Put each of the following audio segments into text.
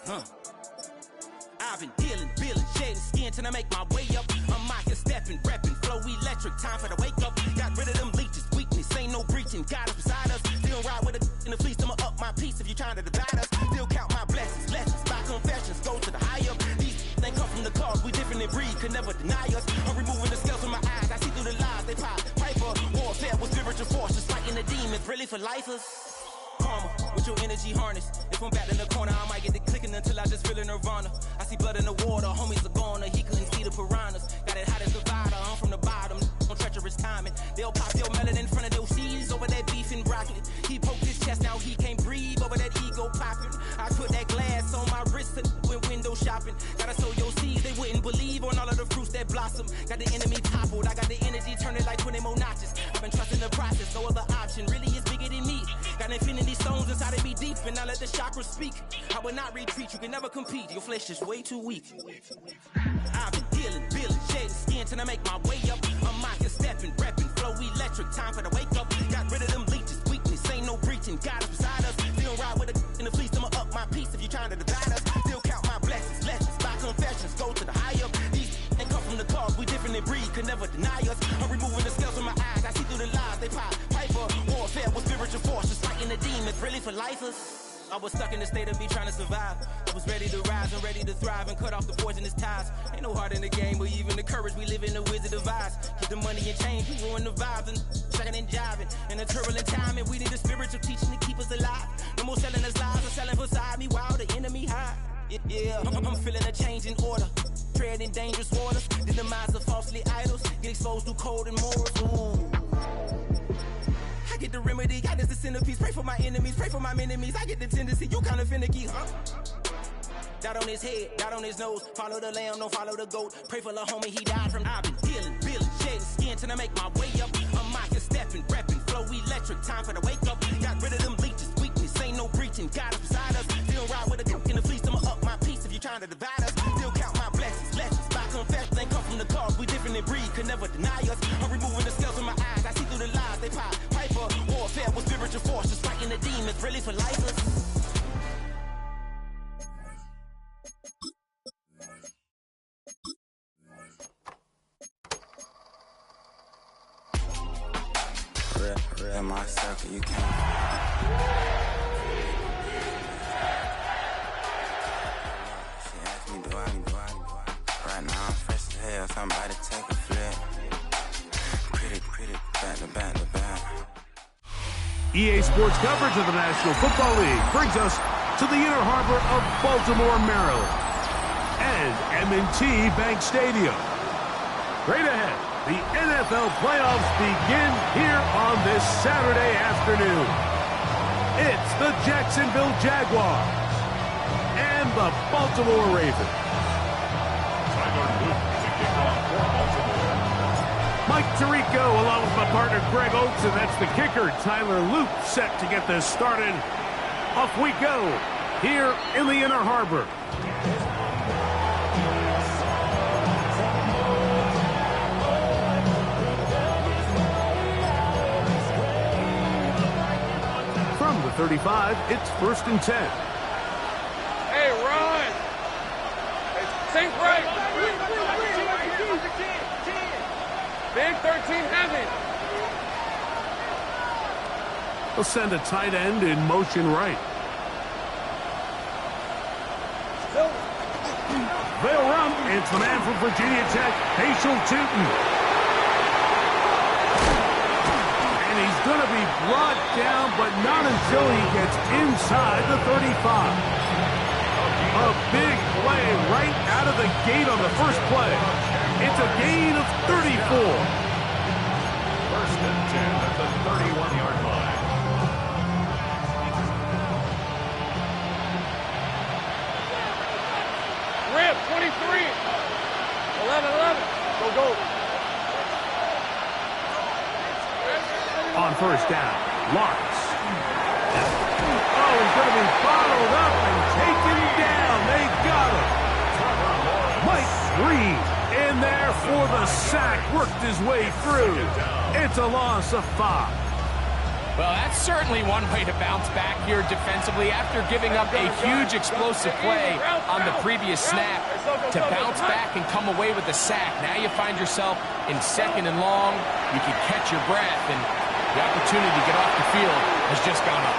I've been dealing, shedding skin till I make my way up. I'm mocking, stepping, repping, flow electric, time for the wake up. Got rid of them leeches, weakness, ain't no breaching, God is beside us. Still ride with a in the fleece, I'ma up my piece if you trying to divide us. Still count my blessings, lessons, by confessions, go to the higher. These they come from the cause, we different in breed, could never deny us. I'm removing the scales from my eyes, I see through the lies, they pop. Piper, warfare with spiritual force, just fighting the demons, really for lifers. Karma, with your energy harness. If I'm back in the corner, I might get the clicking until I just feel a nirvana. I see blood in the water, homies are gone, he couldn't see the piranhas. Got it hot as divider, I'm from the bottom, on treacherous timing. They'll pop your melon in front of those seeds over that beef and broccoli. He poked his chest, now he can't breathe over that ego popping. I put that glass on my wrist and went window shopping. Gotta sow your seeds, they wouldn't believe on all of the fruits that blossom. Got the enemy toppled, I got the energy turning like 20 more notches. I've been trusting the process, no other option really is bigger than me. Got infinity stones inside of me deep, and I let the chakras speak. I will not retreat, you can never compete, your flesh is way too weak. I've been dealing, shedding skin till I make my way up. I'm mocking, stepping, repping, flow electric, time for the wake up. Got rid of them leeches, weakness, ain't no breaching, God is beside us. Still ride with a in the fleece, I'ma up my piece if you trying to divide us. Still count my blessings, lessons, by confessions, go to the higher. These they come from the cause, we different in breed, could never deny us. I'm removing the scales from my eyes, I see through the lies, they pop. Piper, warfare with spiritual force, just fighting the demons, really for lifers. I was stuck in the state of me trying to survive. I was ready to rise and ready to thrive and cut off the poisonous ties. Ain't no heart in the game, but even the courage we live in the wizard of Oz. Get the money and change, we ruin the vibes and second and jiving. In a turbulent time, and we need a spiritual teaching to keep us alive. No more selling us lies or selling beside me while the enemy hide. Yeah, I'm feeling a change in order. Treading dangerous waters. The demise of falsely idols. Get exposed through cold and morals. Ooh. I get the remedy, God is the centerpiece. Pray for my enemies, pray for my enemies. I get the tendency, you kinda finicky, huh? Dot on his head, dot on his nose. Follow the lamb, don't follow the goat. Pray for the homie, he died from. I've been dealing, shedding skin till I make my way up. I'm mocking, stepping, repping, flow electric, time for the wake up. Got rid of them leeches, weakness, ain't no breaching, God is beside us. Still ride with a cook in the fleece, I'ma up my piece if you trying to divide us. Still count my blessings, lessons, by confession, ain't come from the cause, we different in breed, could never deny us. I'm removing the scales from my eyes, I see through the lies, they pop. Piper, warfare with spiritual force, just fighting the demons, really for lifers. Real my circle, you can't. She asked me, do I? Right now I'm fresh as hell, somebody take a flip. Pretty, back to back. EA Sports coverage of the National Football League brings us to the inner harbor of Baltimore, Maryland, and M&T Bank Stadium. Straight ahead, the NFL playoffs begin here on this Saturday afternoon. It's the Jacksonville Jaguars and the Baltimore Ravens. Mike Tirico along with my partner Greg Oates, and that's the kicker Tyler Loop set to get this started. Off we go here in the inner harbor. From the 35, it's 1st and 10. Hey, Ron! Think right! Big 13 heavy! They'll send a tight end in motion right. They'll run. It's the man from Virginia Tech, Hazel Tootin. And he's going to be brought down, but not until he gets inside the 35. A big play right out of the gate on the first play. It's a gain of 34. 1st and 10 at the 31-yard line. Rip, 23. 11. Go. On 1st down, Lawrence. Oh, he's going to be bottled up and taken down. They got him. Mike Reed in there for the sack. Worked his way through. It's a loss of 5. Well, that's certainly one way to bounce back here defensively after giving up a huge explosive play on the previous snap. To bounce back and come away with a sack. Now you find yourself in 2nd and long. You can catch your breath, and the opportunity to get off the field has just gone up.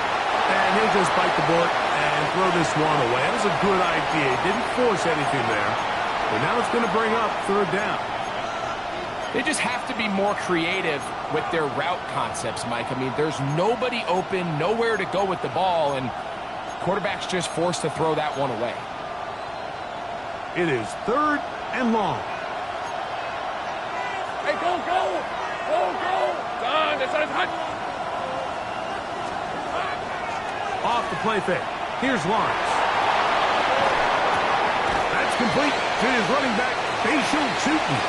And he'll just bite the bullet and throw this one away. That was a good idea. He didn't force anything there. But now it's going to bring up 3rd down. They just have to be more creative with their route concepts, Mike. I mean, there's nobody open, nowhere to go with the ball, and quarterback's just forced to throw that one away. It is 3rd and long. Hey, go! Done. That's hot. Off the play fake. Here's Lawrence. That's complete to his running back, Facial Chutin.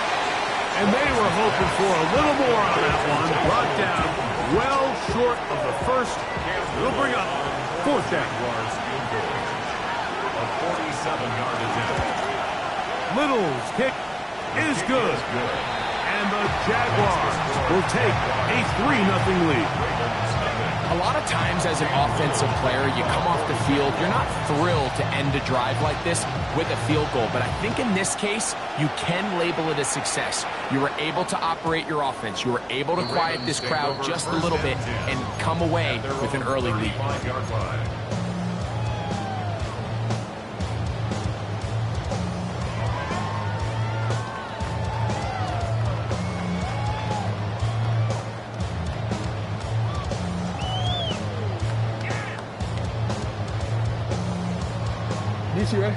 And they were hoping for a little more on that one. Brought down well short of the first. It'll bring up 4th down. A 47-yard attempt. Little's kick is good. And the Jaguars will take a 3-0 lead. A lot of times as an offensive player, you come off the field, you're not thrilled to end a drive like this with a field goal. But I think in this case, you can label it a success. You were able to operate your offense. You were able to quiet this crowd just a little bit and come away with an early lead. DC, right?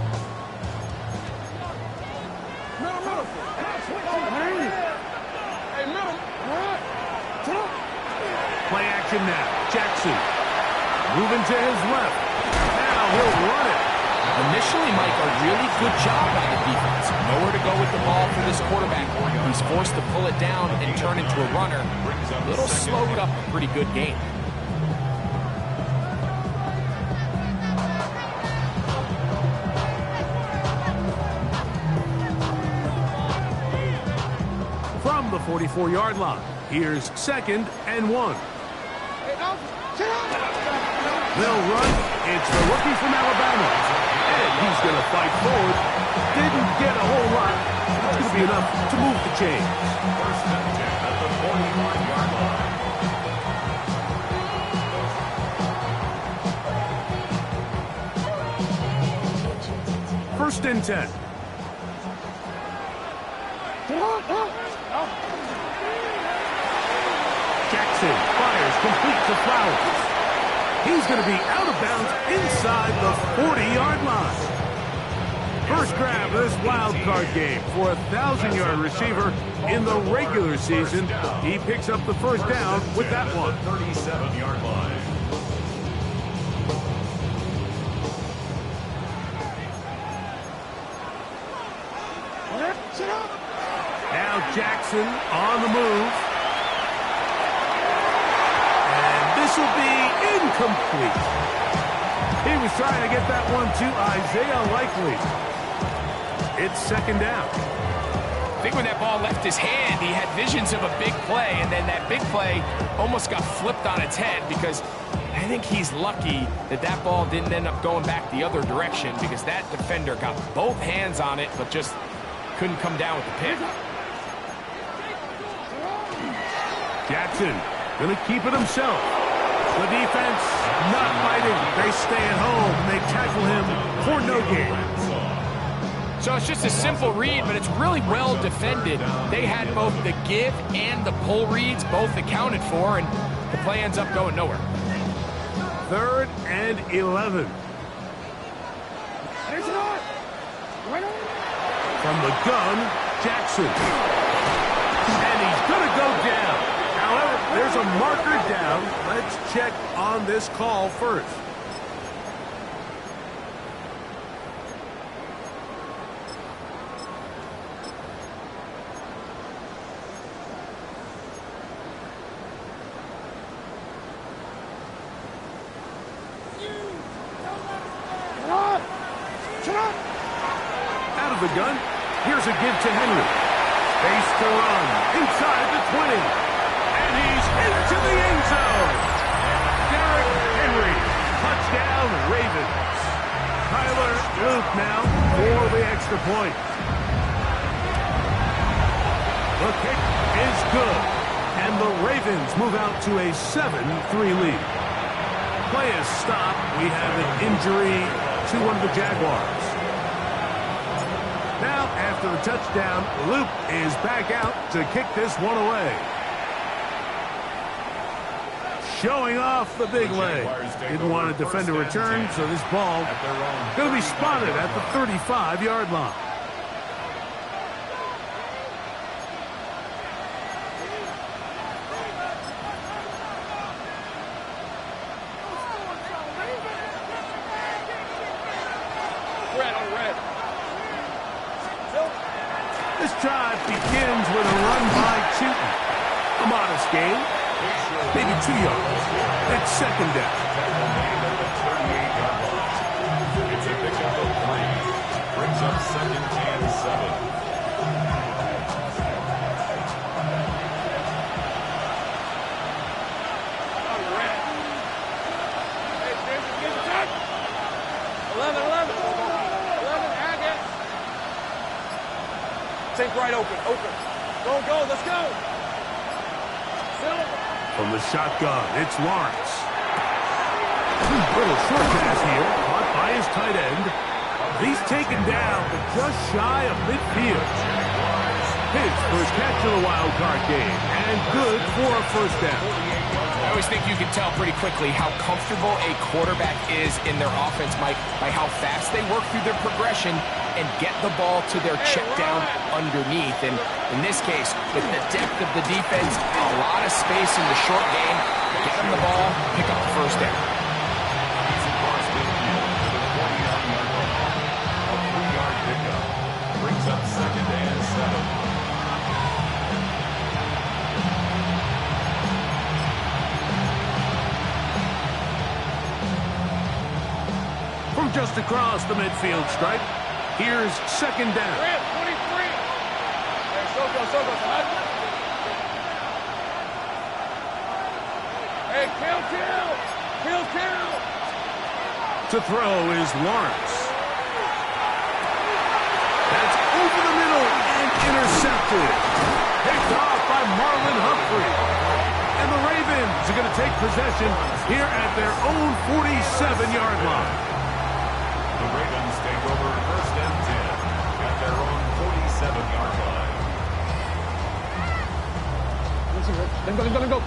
Middle. Hey, middle. All right. Play action now. Jackson moving to his left. Now he'll run it. Initially, Mike, a really good job by the defense. Nowhere to go with the ball for this quarterback. He's forced to pull it down and turn into a runner. A little slowed up a pretty good game. From the 44-yard line, here's 2nd and 1. They'll run. It's the rookie from Alabama. And he's going to fight forward. Didn't get a whole lot. It's going to be enough to move the chains. 1st and 10 at the 45-yard line. 1st and 10. Jackson fires complete to Flowers. He's going to be out of bounds inside the 40-yard line. First grab of this wild card game for a 1,000-yard receiver in the regular season. He picks up the 1st down with that one. 37-yard line. Now Jackson on the move. And this will be incomplete. He was trying to get that one to Isaiah Likely. It's 2nd down. I think when that ball left his hand, he had visions of a big play, and then that big play almost got flipped on its head because I think he's lucky that that ball didn't end up going back the other direction because that defender got both hands on it but just couldn't come down with the pick. Jackson going to keep it himself. The defense not fighting. They stay at home. They tackle him for no gain. So it's just a simple read, but it's really well defended. They had both the give and the pull reads both accounted for, and the play ends up going nowhere. 3rd and 11. From the gun, Jackson. And he's going to go down. However, there's a marker down. Let's check on this call first. Out of the gun, here's a give to Henry. Face to run, inside the 20. And he's into the end zone. point. The kick is good, and the Ravens move out to a 7-3 lead. Play is stopped. We have an injury to one of the Jaguars. Now, after the touchdown, Luke is back out to kick this one away. Showing off the big leg. Didn't want to defend a return, so this ball going to be spotted at the 35-yard line. This drive begins with a run by Chuton. A modest gain, maybe 2 yards. It's second down. It's a pickup of 3. Brings up 2nd and 7. Take right open. Go, let's go. From the shotgun, it's Lawrence. Little short pass here, caught by his tight end. He's taken down just shy of midfield. His first catch of the wild card game, and good for a first down. I always think you can tell pretty quickly how comfortable a quarterback is in their offense, Mike, by how fast they work through their progression and get the ball to their check down underneath. And in this case, with the depth of the defense, a lot of space in the short game, get them the ball, pick up the first down. Across midfield to the 49-yard line. A 3-yard pickup. Brings up 2nd and 7. From just across the midfield stripe, here's second down. 23. Hey, so go, son. Hey, kill. To throw is Lawrence. That's over the middle and intercepted. Picked off by Marlon Humphrey. And the Ravens are going to take possession here at their own 47-yard line. The Ravens take over 1st and 10 at their own 47-yard line. Let go.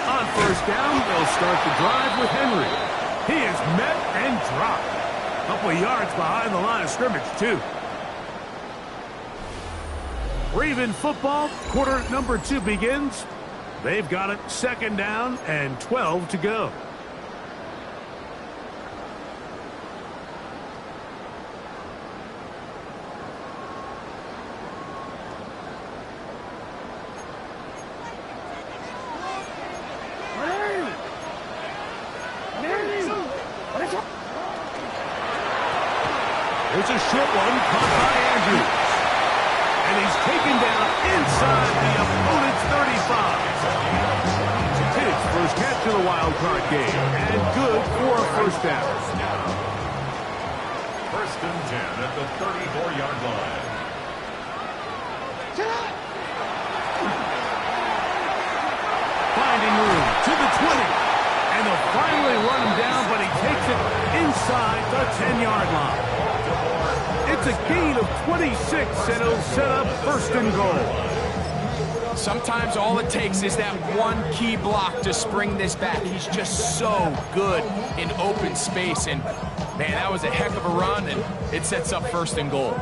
On first down, they'll start the drive with Henry. He is met and dropped. A couple of yards behind the line of scrimmage, too. Raven football, quarter number 2 begins. They've got it second down and 12 to go. It's a short one caught by Andrews. And he's taken down inside the opponent's 35. His first catch of the wild card game, and good for a first down. 1st and 10 at the 34-yard line. Finding room to the 20. And they'll finally run him down, but he takes it inside the 10-yard line. It's a gain of 26, and it'll set up 1st and goal. Sometimes all it takes is that one key block to spring this back. He's just so good in open space, and man, that was a heck of a run, and it sets up 1st and goal.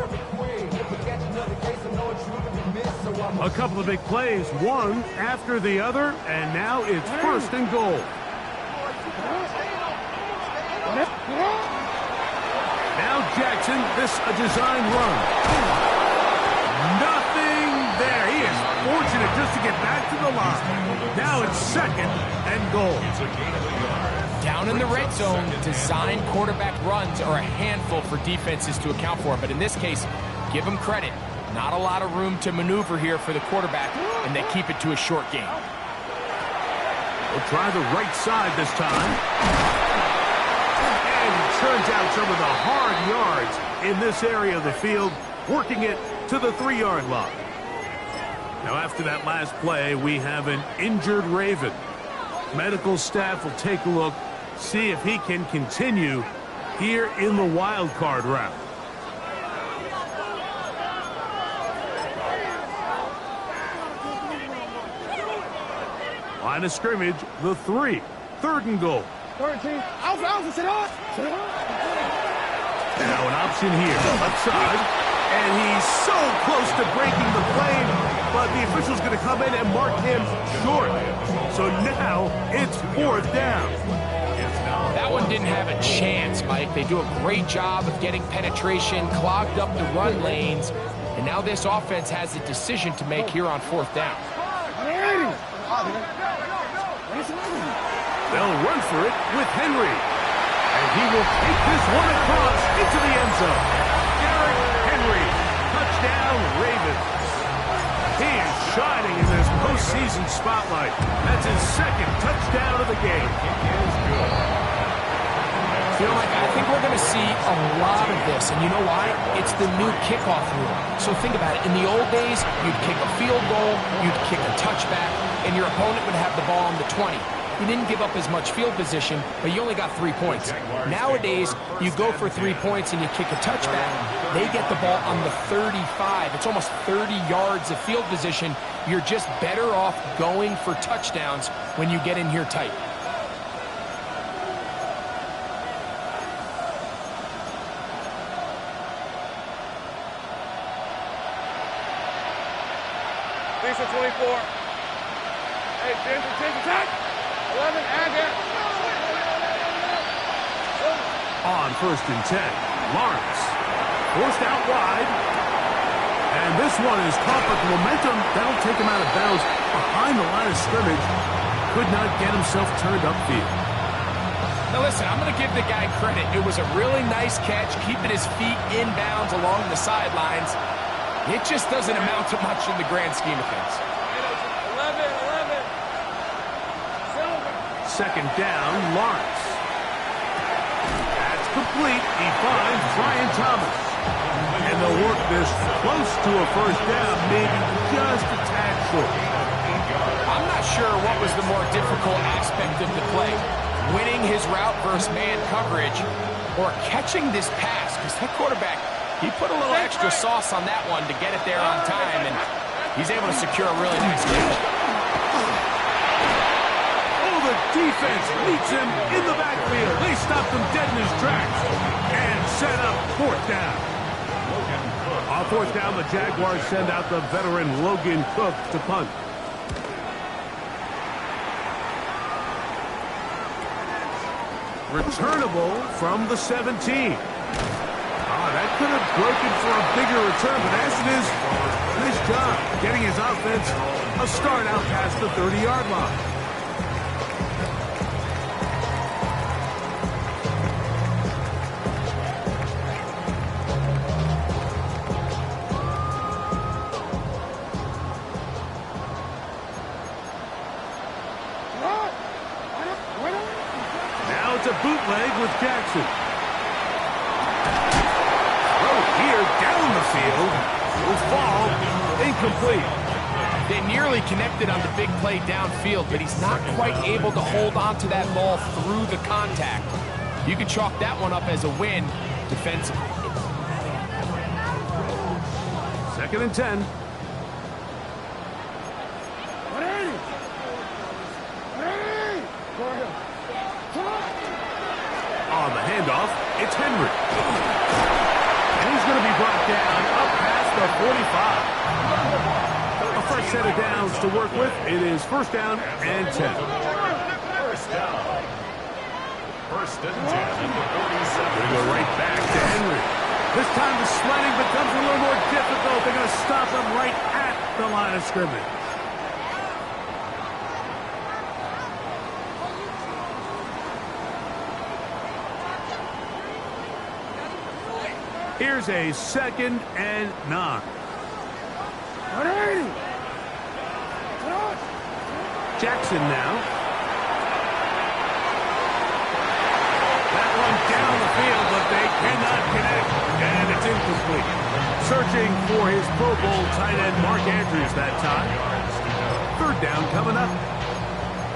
A couple of big plays, one after the other, and now it's 1st and goal. Now Jackson, this a design run. Nothing there. He is fortunate just to get back to the line. Now it's 2nd and goal. Down in the red zone, design quarterback runs are a handful for defenses to account for. But in this case, give them credit. Not a lot of room to maneuver here for the quarterback, and they keep it to a short game. We'll try the right side this time. churns out some of the hard yards in this area of the field, working it to the 3-yard line. Now, after that last play, we have an injured Raven. Medical staff will take a look, see if he can continue here in the wild card round. Line of scrimmage, the 3. 3rd and goal. Now an option here, left side, and he's so close to breaking the plane, but the official's going to come in and mark him short. So now it's 4th down. That one didn't have a chance, Mike. They do a great job of getting penetration, clogged up the run lanes, and now this offense has a decision to make here on 4th down. They'll run for it with Henry. And he will take this one across into the end zone. Derrick Henry, touchdown Ravens. He is shining in this postseason spotlight. That's his 2nd touchdown of the game. You know, Mike, I think we're going to see a lot of this, and you know why? It's the new kickoff rule. So think about it. In the old days, you'd kick a field goal, you'd kick a touchback, and your opponent would have the ball on the 20. You didn't give up as much field position, but you only got 3 points. Nowadays, you go for 3 points and you kick a touchback. They get the ball on the 35. It's almost 30 yards of field position. You're just better off going for touchdowns when you get in here tight. Lisa 24. Hey, change attack. 11, and in. On 1st and 10, Lawrence. Forced out wide. And this one is caught with momentum. That'll take him out of bounds behind the line of scrimmage. Could not get himself turned upfield. Now listen, I'm going to give the guy credit. It was a really nice catch, keeping his feet in bounds along the sidelines. It just doesn't amount to much in the grand scheme of things. 11. 2nd down, Lawrence. That's complete. He finds Brian Thomas. And they'll work this close to a 1st down, maybe just a tad short. I'm not sure what was the more difficult aspect of the play. Winning his route versus man coverage or catching this pass, because that quarterback, he put a little extra sauce on that one to get it there on time, and he's able to secure a really nice catch. The defense meets him in the backfield. They stopped him dead in his tracks and set up 4th down. On 4th down, the Jaguars send out the veteran Logan Cook to punt. Returnable from the 17. That could have broken for a bigger return, but as it is, nice job getting his offense a start out past the 30-yard line. A bootleg with Jackson. Throw here down the field. Will fall incomplete. They nearly connected on the big play downfield, but he's not quite able to hold on to that ball through the contact. You can chalk that one up as a win defensively. 2nd and 10. On the handoff, it's Henry. And he's going to be brought down up past the 45. A fresh set of downs to work with. It is 1st down and 10. 1st down. 1st and 10 at the 47. They go right back to Henry. This time the sledding becomes a little more difficult. They're going to stop him right at the line of scrimmage. Here's a 2nd and 9. Jackson now. That one down the field. Searching for his Pro Bowl tight end Mark Andrews that time. Third down coming up.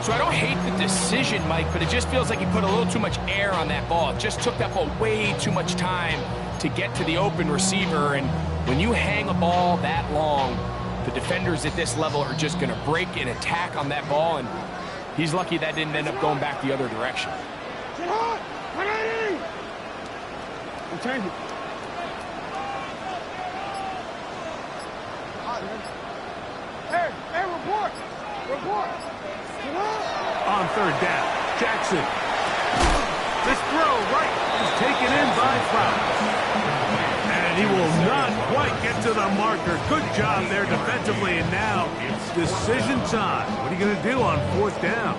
So I don't hate the decision, Mike, but it just feels like he put a little too much air on that ball. It just took that ball way too much time to get to the open receiver. And when you hang a ball that long, the defenders at this level are just going to break and attack on that ball. And he's lucky that didn't end up going back the other direction. I'm changing. Hey, report! Report! On third down, Jackson. This throw right is taken in by Flowers. And he will not quite get to the marker. Good job there defensively, and now it's decision time. What are you going to do on fourth down?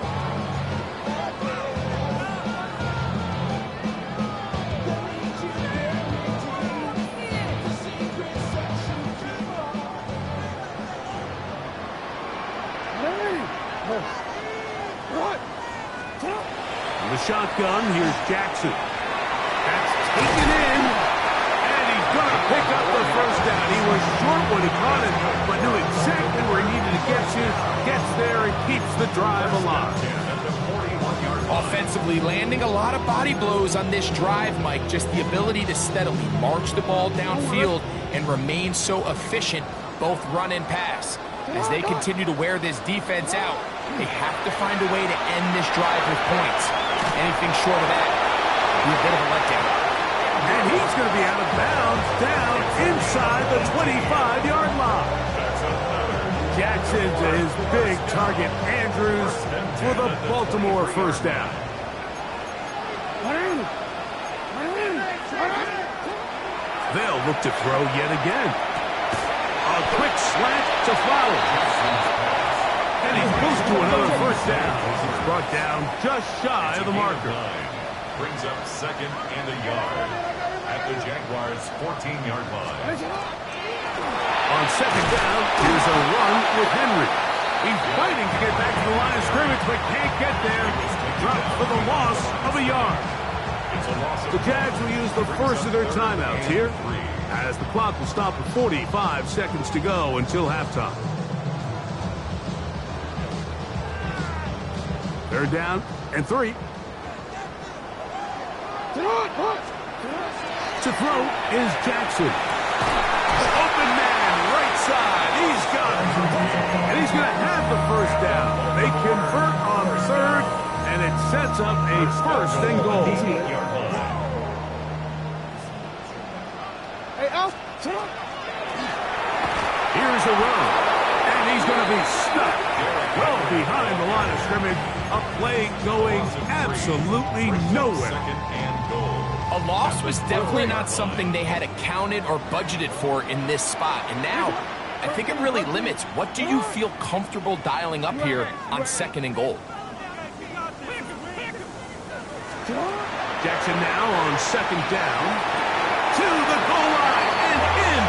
The shotgun, here's Jackson. That's taken in, and he's going to pick up the first down. He was short when he caught it, but knew exactly where he needed to get to. Gets there and keeps the drive alive. Offensively, landing a lot of body blows on this drive, Mike. Just the ability to steadily march the ball downfield and remain so efficient, both run and pass. As they continue to wear this defense out, they have to find a way to end this drive with points. Anything short of that would be a bit of a letdown. And he's going to be out of bounds down inside the 25-yard line. Jackson to his big target, Andrews, for the Baltimore first down. They'll look to throw yet again. A quick slant to Flowers. And he's close to another first down. He's brought down just shy of the marker. Brings up second and a yard at the Jaguars' 14-yard line. On second down, here's a run with Henry. He's fighting to get back to the line of scrimmage, but can't get there. Dropped for the loss of a yard. The Jags will use the first of their timeouts here, as the clock will stop at 45 seconds to go until halftime. Third down and 3. To throw is Jackson. Open man, right side. He's got it. And he's going to have the first down. They convert on third, and it sets up a first and goal. Here's a run, and he's going to be stuck well behind the line of scrimmage. A play going absolutely nowhere. A loss was definitely not something they had accounted or budgeted for in this spot. And now, I think it really limits what do you feel comfortable dialing up here on second and goal. Jackson now on second down. To the goal line and in.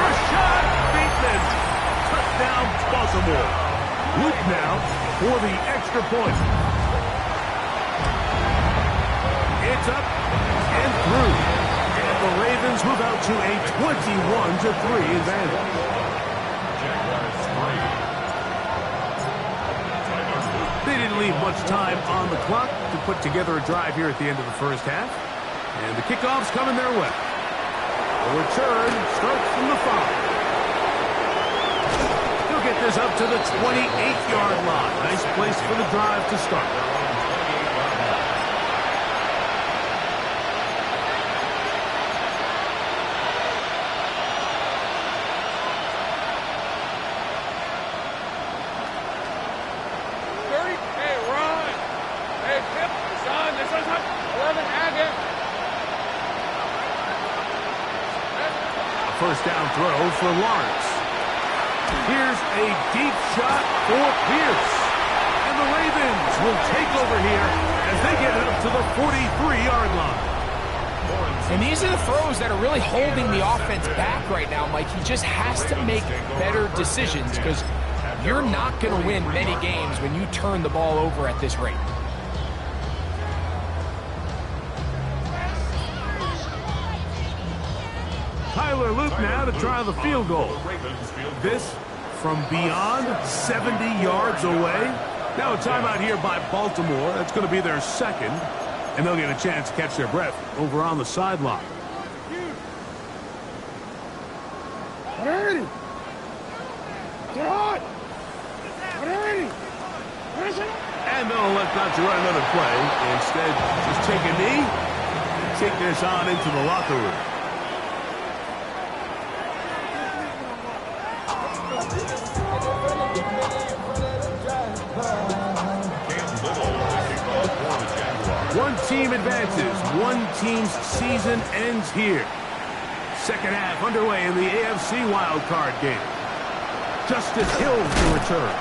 Rashad Bateman. Touchdown, Baltimore. Luke now for the extra point. It's up and through. And the Ravens move out to a 21-3 advantage. They didn't leave much time on the clock to put together a drive here at the end of the first half. And the kickoff's coming their way. The return starts from the 5. Get this up to the 28-yard line. Nice place for the drive to start. Hey, run! Hey, Pip, son, this is 11 Agate. A first down throw for Lawrence. Here's a deep shot for Pierce. And the Ravens will take over here as they get it up to the 43-yard line. And these are the throws that are really holding the offense back right now, Mike. He just has to make better decisions because you're not going to win many games when you turn the ball over at this rate. Tyler Luke now to try the field goal. This from beyond 70 yards away. Now a timeout here by Baltimore. That's going to be their second. And they'll get a chance to catch their breath over on the sideline. And they'll elect not to run another play. Instead, just take a knee and take this on into the locker room. One team advances. One team's season ends here. Second half underway in the AFC Wildcard game. Justice Hill to return.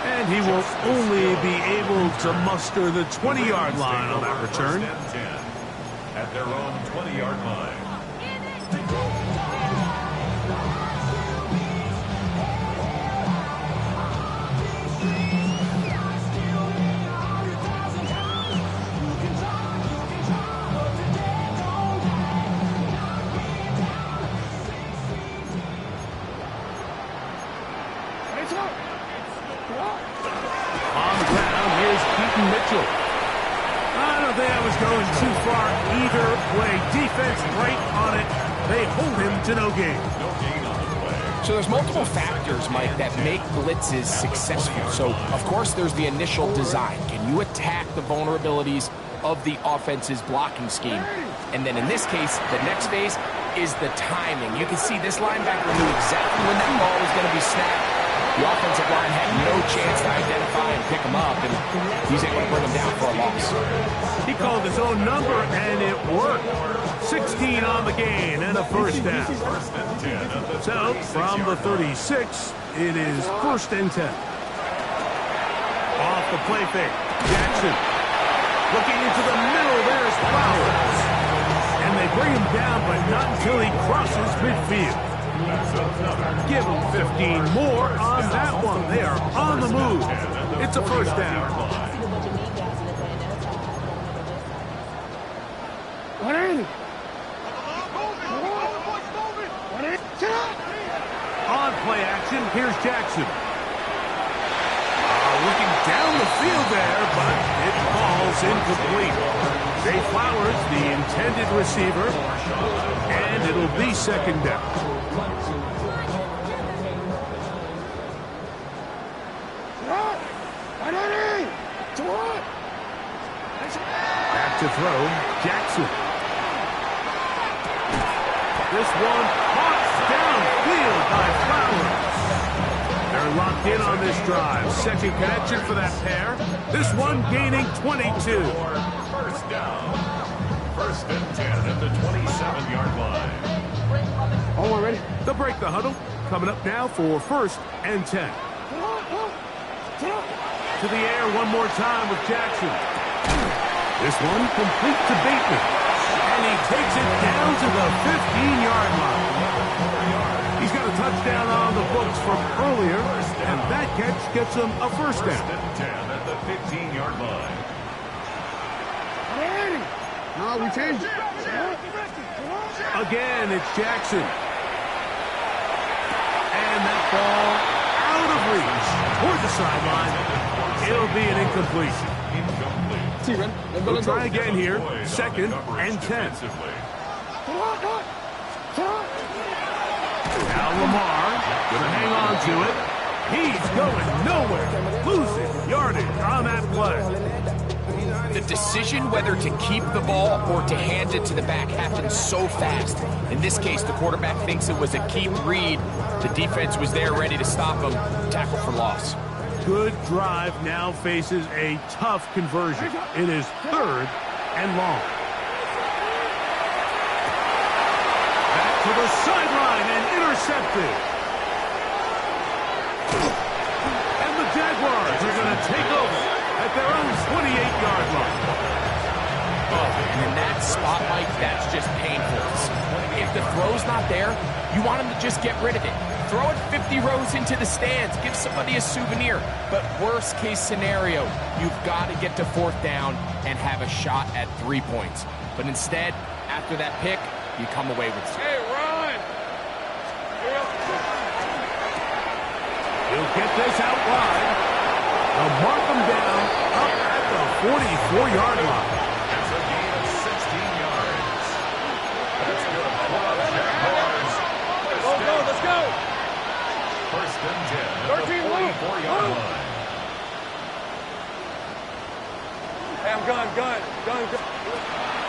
And he will only be able to muster the 20-yard line on that return. At their own 20-yard line. Mitchell. I don't think I was going too far either way. Defense right on it. They hold him to no gain. So there's multiple factors, Mike, that make blitzes successful. So, of course, there's the initial design. Can you attack the vulnerabilities of the offense's blocking scheme? And then in this case, the next phase is the timing. You can see this linebacker knew exactly when that ball was going to be snapped. The offensive line had no chance to identify and pick him up, and he's able to bring him down for a loss. He called his own number, and it worked. 16 on the gain and a first down. So, from the 36, it is 1st and 10. Off the play fake. Jackson looking into the middle. There's Flowers. And they bring him down, but not until he crosses midfield. Give them 15 more on that one. They are on the move. It's a first down. On play action, here's Jackson. Looking down the field there, but it falls incomplete. Zay Flowers, the intended receiver, and it'll be second down. Back to throw, Jackson. This one caught downfield by Flowers. They're locked in on this drive. Second connection for that pair. This one gaining 22. First down. 1st and 10 at the 27-yard line. All ready? They'll break the huddle. Coming up now for 1st and 10. To the air one more time with Jackson. This one complete to Bateman. And he takes it down to the 15-yard line. He's got a touchdown on the books from earlier, and that catch gets him a first down. 1st and 10 at the 15-yard line. No, we changed it. Again, it's Jackson. And that ball out of reach toward the sideline. It'll be an incompletion. We'll try again here. 2nd and 10. Now Lamar gonna hang on to it. He's going nowhere. Losing yardage on that play. The decision whether to keep the ball or to hand it to the back happens so fast. In this case, the quarterback thinks it was a keep read. The defense was there ready to stop him. Tackle for loss. Good drive now faces a tough conversion. It is 3rd and long. Back to the sideline and intercepted. And the Jaguars are going to take over at their own 28-yard line. And in that spot, Mike, that's just painful. If the throw's not there, you want him to just get rid of it. Throw it 50 rows into the stands. Give somebody a souvenir. But worst case scenario, you've got to get to 4th down and have a shot at 3 points. But instead, after that pick, you come away with... Hey, Ron! He'll get this out wide. They'll mark him down up at the 44-yard line. That's a gain of 16 yards. That's good for the Jaguars. Let's go. First and 10 at the 44-yard line. Hey, I'm gun.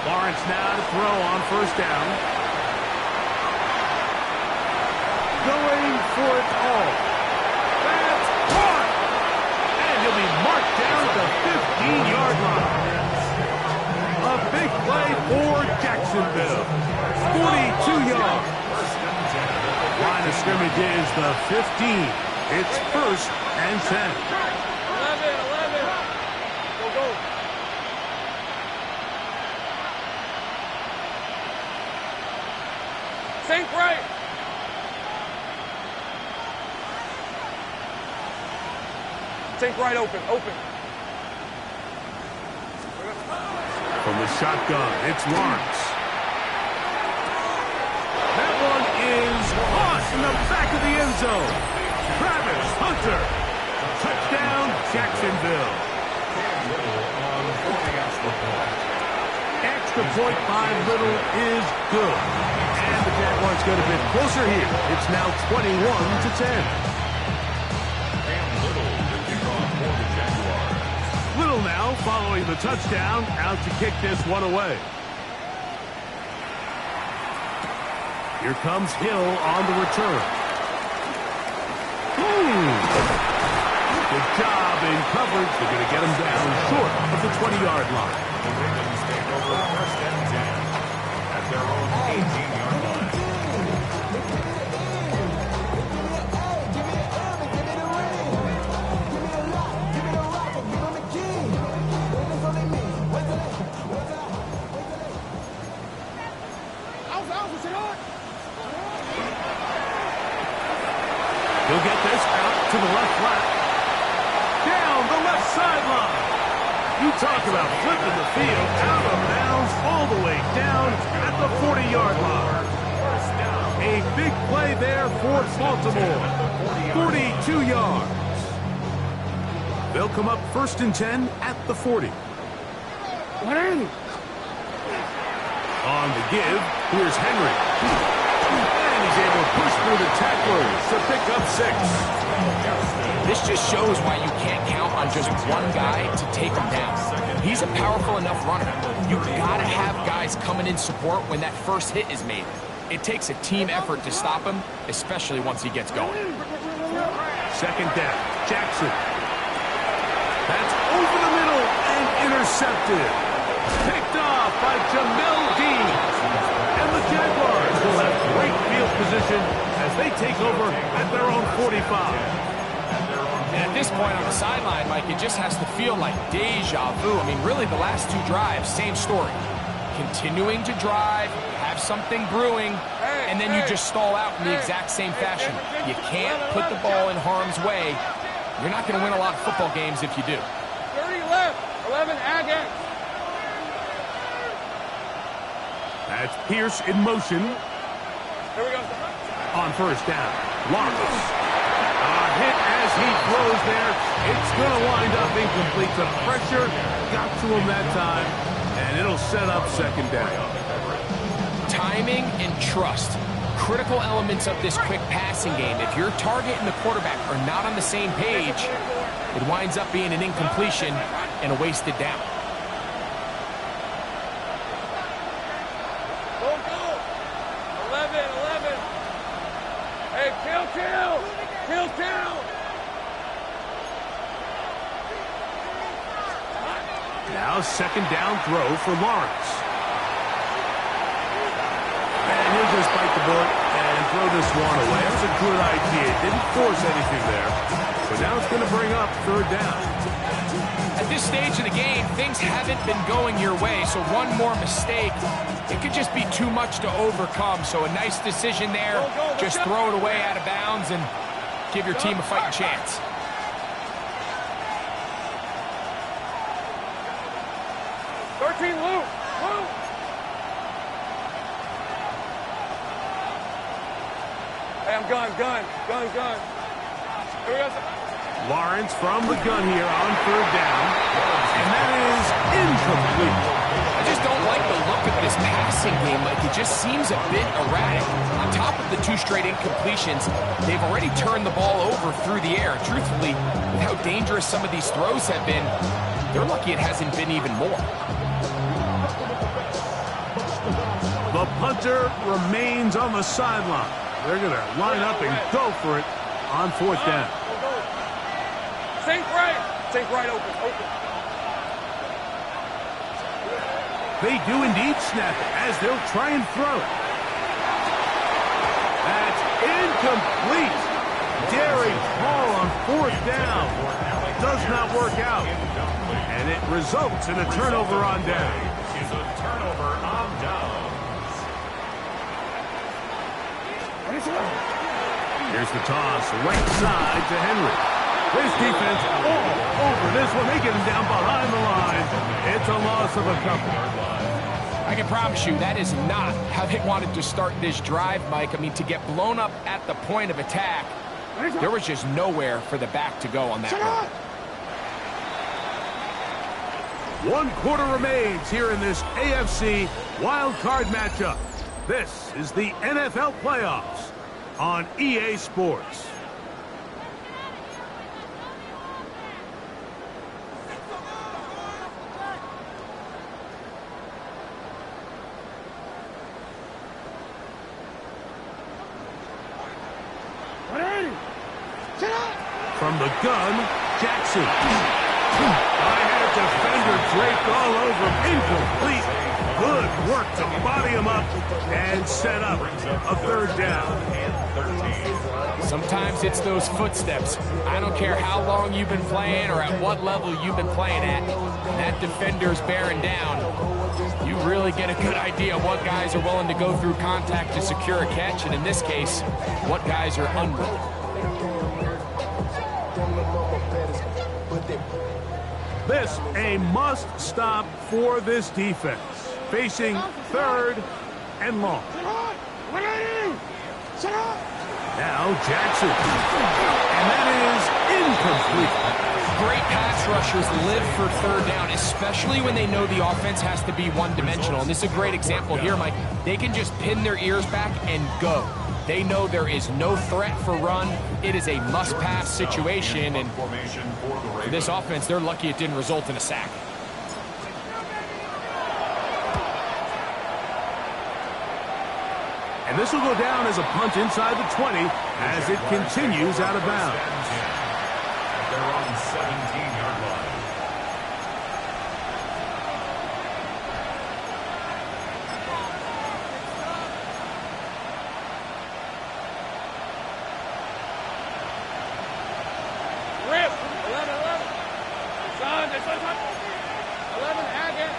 Lawrence now to throw on first down. Going for it all. That's caught! And he'll be marked down at the 15-yard line. A big play for Jacksonville. 42 yards. Line of scrimmage is the 15. It's first and 10. 11. Go. Sink right. Sink right open. From the shotgun, it's Lawrence. That one is caught in the back of the end zone. Travis Hunter. Touchdown, Jacksonville. Extra point by Little is good. And the Jaguars get a bit closer here. It's now 21-10. Little now following the touchdown, out to kick this one away. Here comes Hill on the return. Good job in coverage. They're going to get him down short of the 20-yard line. The Ravens take over first and 10 at their own 18-yard line. He'll get this out to the left flat. Down the left sideline. You talk about flipping the field out of bounds all the way down at the 40-yard line. A big play there for Baltimore. 42 yards. They'll come up first and 10 at the 40. On the give, here's Henry. And he's able to push through the tacklers to pick up 6. This just shows why you can't count on just one guy to take him down. He's a powerful enough runner. You've got to have guys coming in support when that first hit is made. It takes a team effort to stop him, especially once he gets going. Second down, Jackson. That's over the middle and intercepted. Picked off by Jamel Dean. And the Jaguars will have great field position as they take over at their own 45. And at this point on the sideline, Mike, it just has to feel like deja vu. I mean, really, the last two drives, same story. Continuing to drive, have something brewing, and then you just stall out in the exact same fashion. You can't put the ball in harm's way. You're not going to win a lot of football games if you do. 30 left. 11 again. That's Pierce in motion. Here we go. On first down, Lawrence. Hit as he throws there. It's going to wind up incomplete. The pressure got to him that time, and it'll set up second down. Timing and trust. Critical elements of this quick passing game. If your target and the quarterback are not on the same page, it winds up being an incompletion and a wasted down. Go. 11. Hey, kill. Now second down throw for Lawrence. And he'll just bite the bullet and throw this one away. That's a good idea. Didn't force anything there. But now it's going to bring up third down. At this stage of the game, things haven't been going your way, so one more mistake, it could just be too much to overcome. So a nice decision there. Just throw it away out of bounds and give your team a fighting chance. Luke. Hey, I'm gun. Lawrence from the gun here on third down. And that is incomplete. I just don't like the look of this passing game. Like, it just seems a bit erratic. On top of the 2 straight incompletions, they've already turned the ball over through the air. Truthfully, with how dangerous some of these throws have been, they're lucky it hasn't been even more. The punter remains on the sideline. They're going to line up and go for it on fourth down. Sink right open. They do indeed snap it as they'll try and throw it. That's incomplete. Daring Hall on fourth down. Does not work out. And it results in a turnover on down. Is a turnover on downs. Here's the toss, right side to Henry. This defense all over this one. They get him down behind the line. It's a loss of a couple. I can promise you that is not how they wanted to start this drive, Mike. I mean, to get blown up at the point of attack, there was just nowhere for the back to go on that run. 1 quarter remains here in this AFC Wildcard matchup. This is the NFL playoffs on EA Sports. From the gun, Jackson. I had a defender draped all over him. Incomplete. Good work to body him up and set up a third down. Sometimes it's those footsteps. I don't care how long you've been playing or at what level you've been playing at. That defender's bearing down. You really get a good idea of what guys are willing to go through contact to secure a catch, and in this case, what guys are unwilling. This a must-stop for this defense. Facing third and long. Now Jackson. And that is incomplete. Great pass rushers live for third down, especially when they know the offense has to be one-dimensional. And this is a great example here, Mike. They can just pin their ears back and go. They know there is no threat for run. It is a must-pass situation, and for this offense, they're lucky it didn't result in a sack. And this will go down as a punt inside the 20 as it continues out of bounds. They're on 17-yard line. Rip. 11. Son, this one's 11, Haggett.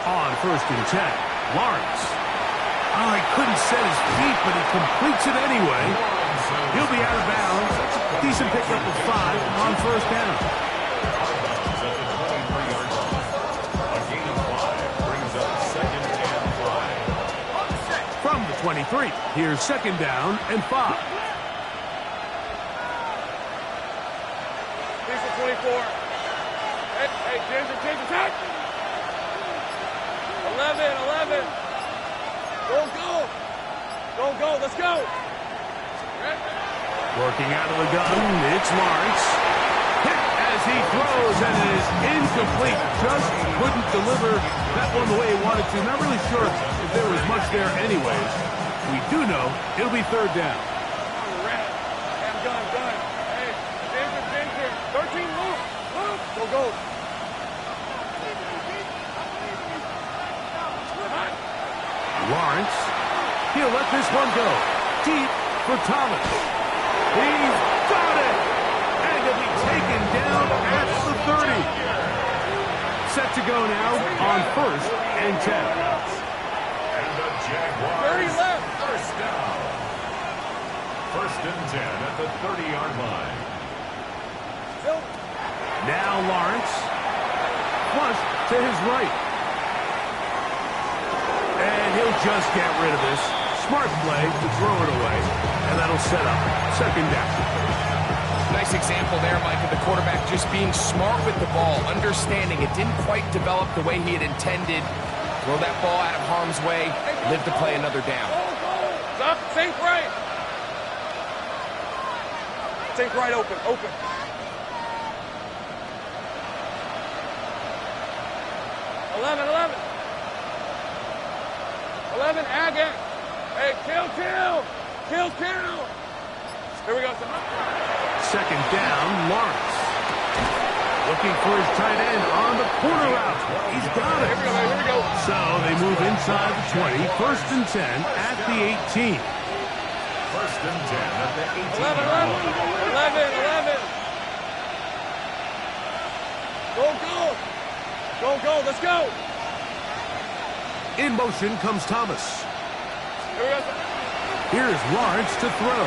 On first and 10, Lawrence. Oh, he couldn't set his feet, but he completes it anyway. He'll be out of bounds. Decent pickup of 5 on first down. A gain of 5 brings up second and 5. From the 23, here's second down and 5. Here's the 24. Hey, Ginger, attack. 11. Go, let's go. Working out of the gun, it's Lawrence. Hit as he throws, and it is incomplete. Just couldn't deliver that one the way he wanted to. Not really sure if there was much there anyways. We do know it'll be third down. Gun. Hey, Ginger. 13, move. Go. Lawrence, he'll let this one go. Deep for Thomas. He's got it! And he'll be taken down at the 30. Set to go now on first and 10. And the Jaguars 30 left. first down. First and 10 at the 30-yard line. Now Lawrence. Flush to his right. And he'll just get rid of this. Smart play to throw it away, and that'll set up second down. Nice example there, Mike, of the quarterback just being smart with the ball, understanding it didn't quite develop the way he had intended. Throw that ball out of harm's way, live to play another down. Stop, think right. Think right, open. 11, Agate. Hey, kill. Here we go. Second down, Lawrence. Looking for his tight end on the corner route. He's got it. Here we go. So they move inside the 20, first and 10 at the 18. First and 10 at the 18. 11. Go. Let's go. In motion comes Thomas. Here we go. Here's Lawrence to throw.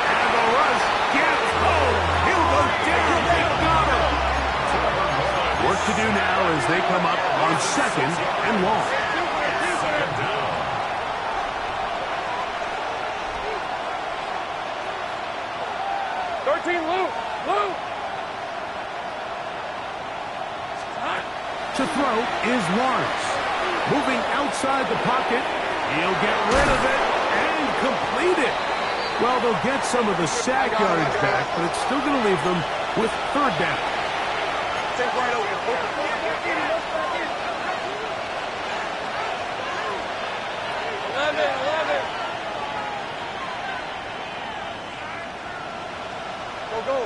And the rush gets home. He'll go down. They got him. Work to do now as they come up on second and long. Second down. 13, Lou. To throw is Lawrence. Moving outside the pocket. He'll get rid of it and complete it. Well, they'll get some of the sack yardage back, but it's still going to leave them with third down. Think right over. 11. Go.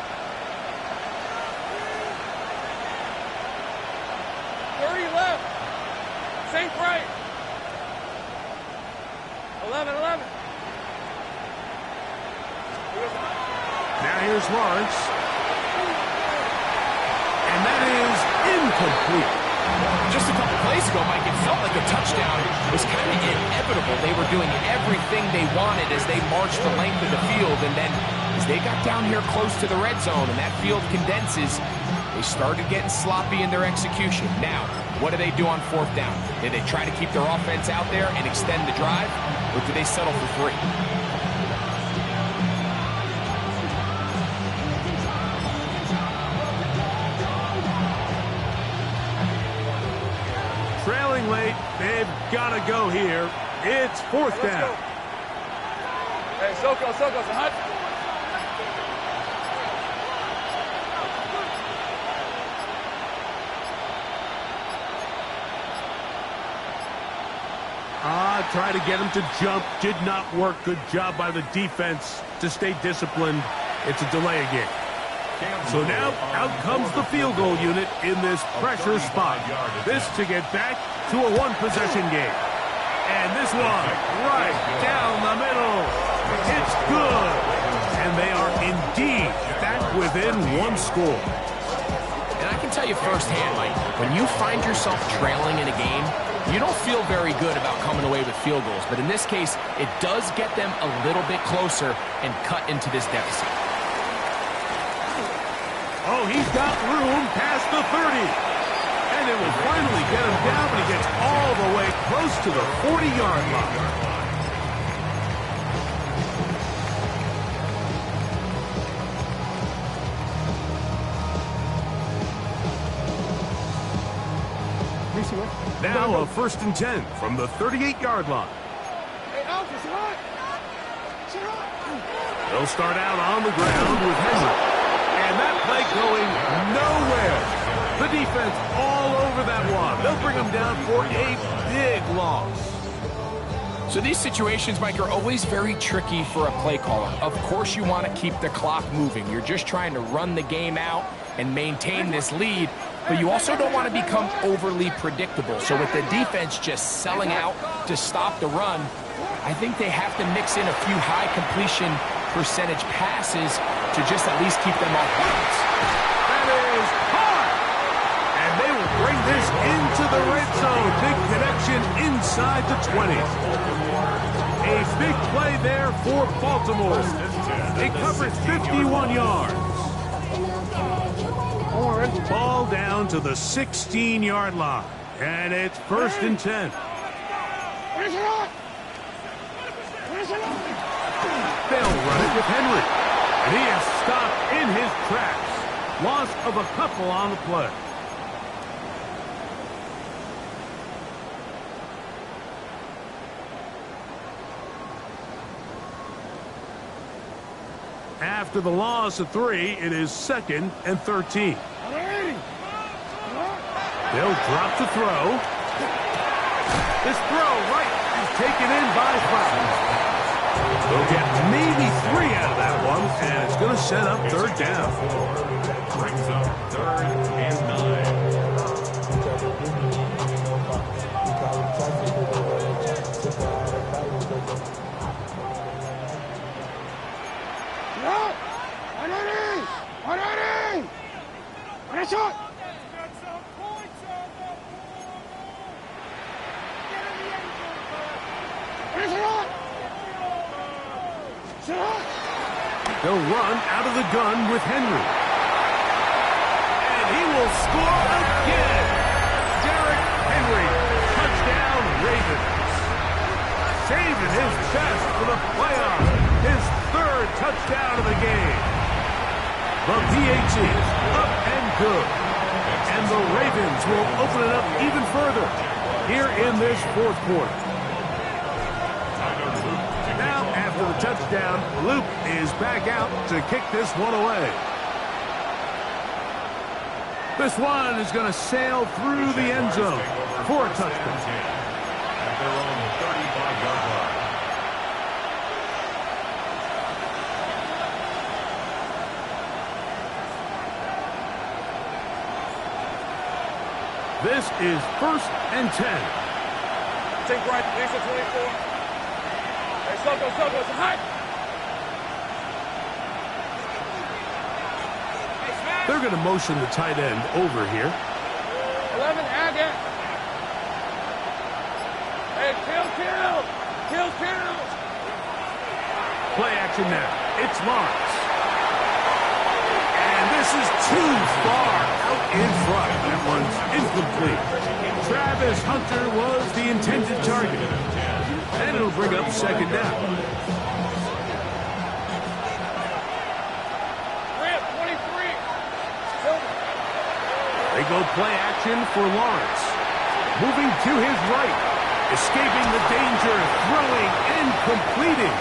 30 left. Think right. 11. Now here's Lawrence. And that is incomplete. Just a couple plays ago, Mike, it felt like a touchdown was kind of inevitable. They were doing everything they wanted as they marched the length of the field, and then as they got down here close to the red zone and that field condenses, they started getting sloppy in their execution. Now, what do they do on fourth down? Did they try to keep their offense out there and extend the drive, or do they settle for 3? Trailing late, they've got to go here. It's fourth down. Hey, Soko, hot. Try to get him to jump. Did not work. Good job by the defense to stay disciplined. It's a delay again. So now out comes the field goal unit in this pressure spot. This to get back to a one-possession game. And this one right down the middle. It's good. And they are indeed back within one score. And I can tell you firsthand, Mike, when you find yourself trailing in a game, you don't feel very good about coming away with field goals. But in this case, it does get them a little bit closer and cut into this deficit. Oh, he's got room past the 30. And it will finally get him down, but he gets all the way close to the 40-yard line. Now a first and 10 from the 38-yard line. Hey, Alfred, They'll start out on the ground with Henry. And that play going nowhere. The defense all over that one. They'll bring him down for a big loss. So these situations, Mike, are always very tricky for a play caller. Of course you want to keep the clock moving. You're just trying to run the game out and maintain this lead, but you also don't want to become overly predictable. So with the defense just selling out to stop the run, I think they have to mix in a few high completion percentage passes to just at least keep them off balance. That is hard. And they will bring this into the red zone. Big connection inside the 20. A big play there for Baltimore. It covers 51 yards. Ball down to the 16-yard line. And it's first and 10. They'll run it with Henry. And he is stopped in his tracks. Loss of a couple on the play. After the loss of 3, it is 2nd and 13. They'll drop the throw. This throw right is taken in by Flowers. They'll get maybe 3 out of that one, and it's going to set up 3rd down. Brings up 3rd and 9. They'll run out of the gun with Henry. And he will score again. Derrick Henry, touchdown Ravens. Saving his best for the playoffs. His 3rd touchdown of the game. The PAT is up and good. And the Ravens will open it up even further here in this 4th quarter. Now, after the touchdown, Luke is back out to kick this one away. This one is going to sail through the end zone for a touchdown. At their own 35-yard line. This is 1st and 10. Take right, Lisa 24. Hey, Soko, it's hot. They're going to motion the tight end over here. 11, add that. Hey, kill. Play action now. It's Lawrence. And this is too far out in front. That one's incomplete. Travis Hunter was the intended target. And it'll bring up 2nd down. They go play action for Lawrence. Moving to his right. Escaping the danger, throwing and completing.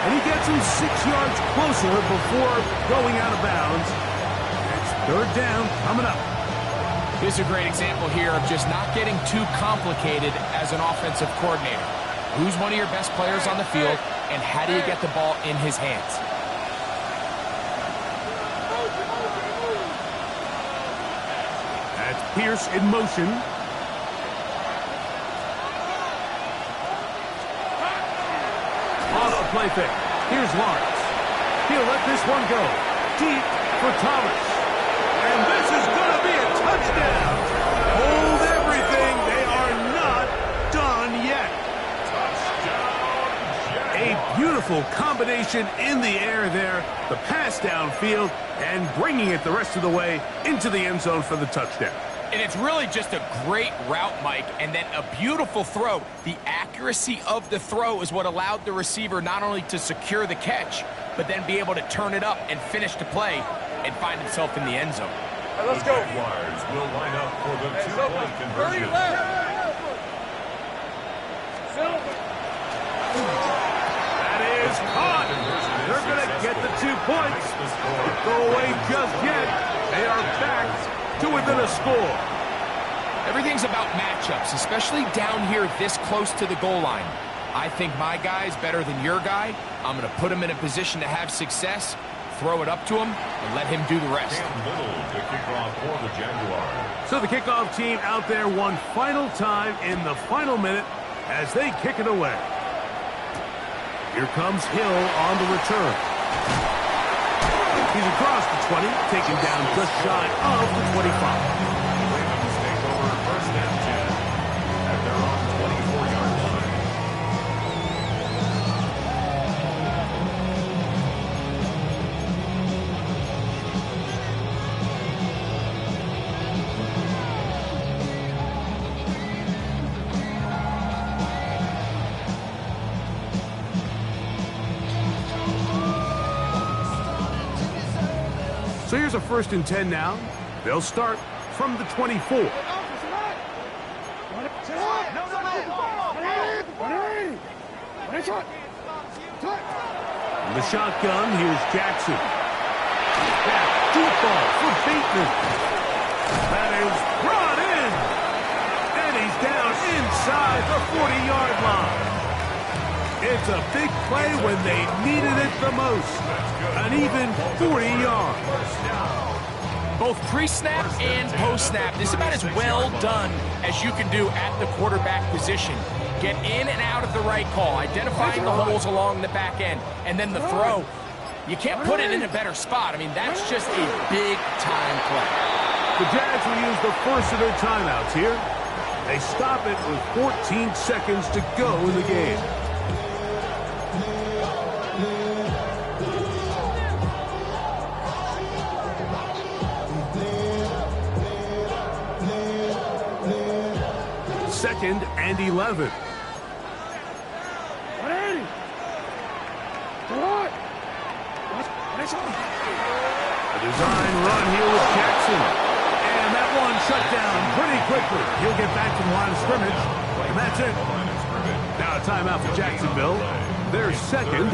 And he gets him 6 yards closer before going out of bounds. It's 3rd down coming up. This is a great example here of just not getting too complicated as an offensive coordinator. Who's one of your best players on the field, and how do you get the ball in his hands? That's Pierce in motion. Off the play fake. Here's Lawrence. He'll let this one go. Deep for Thomas. And this is going to be a touchdown. Hold everything. They are not done yet. A beautiful combination in the air there. The pass downfield and bringing it the rest of the way into the end zone for the touchdown. And it's really just a great route, Mike, and then a beautiful throw. The accuracy of the throw is what allowed the receiver not only to secure the catch, but then be able to turn it up and finish the play and find himself in the end zone. Right, let's go. The Jaguars will line up for the two-point conversion. That is caught. They're going to get the 2 points. Don't go away just yet. They are back to within a score. Everything's about matchups, especially down here this close to the goal line. I think my guy's better than your guy. I'm going to put him in a position to have success, throw it up to him, and let him do the rest. Little to kick off for the Jaguars. So the kickoff team out there one final time in the final minute as they kick it away. Here comes Hill on the return. He's across the 20, taken down just shy of the 25. Ravens take over 1st and 10 at their own 24-yard line. So here's a 1st and 10 now. They'll start from the 24. In the shotgun, here's Jackson. Back, deep ball for Bateman. That is brought in. And he's down inside the 40-yard line. It's a big play when they needed it the most. An even 40 yards. Both pre-snap and post-snap. This is about as well done as you can do at the quarterback position. Get in and out of the right call, identifying the holes along the back end, and then the throw. You can't put it in a better spot. I mean, that's just a big-time play. The Jags will use the first of their timeouts here. They stop it with 14 seconds to go in the game. Second and 11. A design run here with Jackson. And that one shut down pretty quickly. He'll get back to the line of scrimmage. And that's it. Now a timeout for Jacksonville. Their second.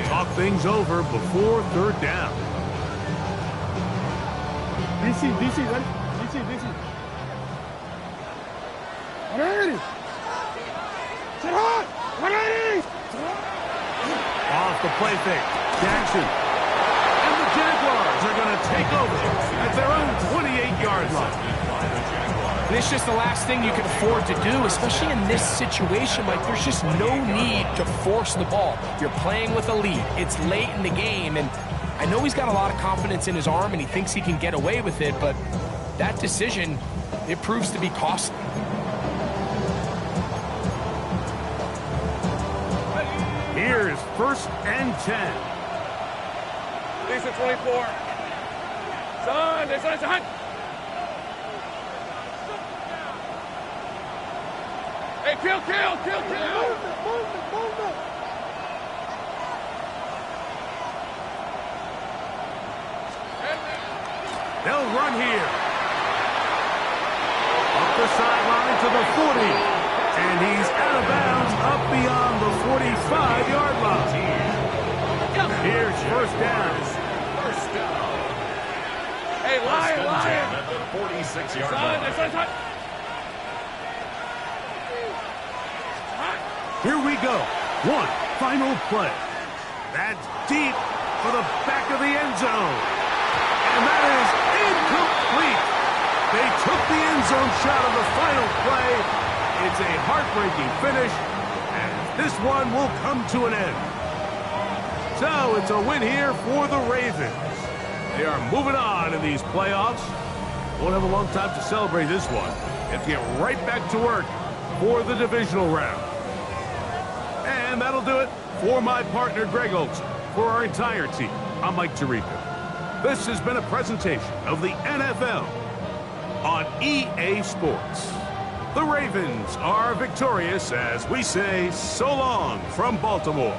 Talk things over before 3rd down. DC, ready? DC. Ready! Set hot! 180! Off the play fake. Jackson. And the Jaguars are going to take over at their own 28-yard line. And it's just the last thing you can afford to do, especially in this situation. Like, there's just no need to force the ball. You're playing with a lead. It's late in the game, and I know he's got a lot of confidence in his arm, and he thinks he can get away with it, but that decision, it proves to be costly. Here's 1st and 10. Lisa 24. Son. Hey, kill. Movement. They'll run here. Up the sideline to the 40. And he's out of bounds up beyond the 45-yard line. Here's 1st down. Hey, Lion. At the 46-yard line. Son. Here we go. One final play. That's deep for the back of the end zone. And that is incomplete. They took the end zone shot of the final play. It's a heartbreaking finish, and this one will come to an end. So it's a win here for the Ravens. They are moving on in these playoffs. Won't have a long time to celebrate this one. They have to get right back to work for the divisional round. And that'll do it for my partner, Greg Olson. For our entire team, I'm Mike Tirico. This has been a presentation of the NFL on EA Sports. The Ravens are victorious as we say so long from Baltimore.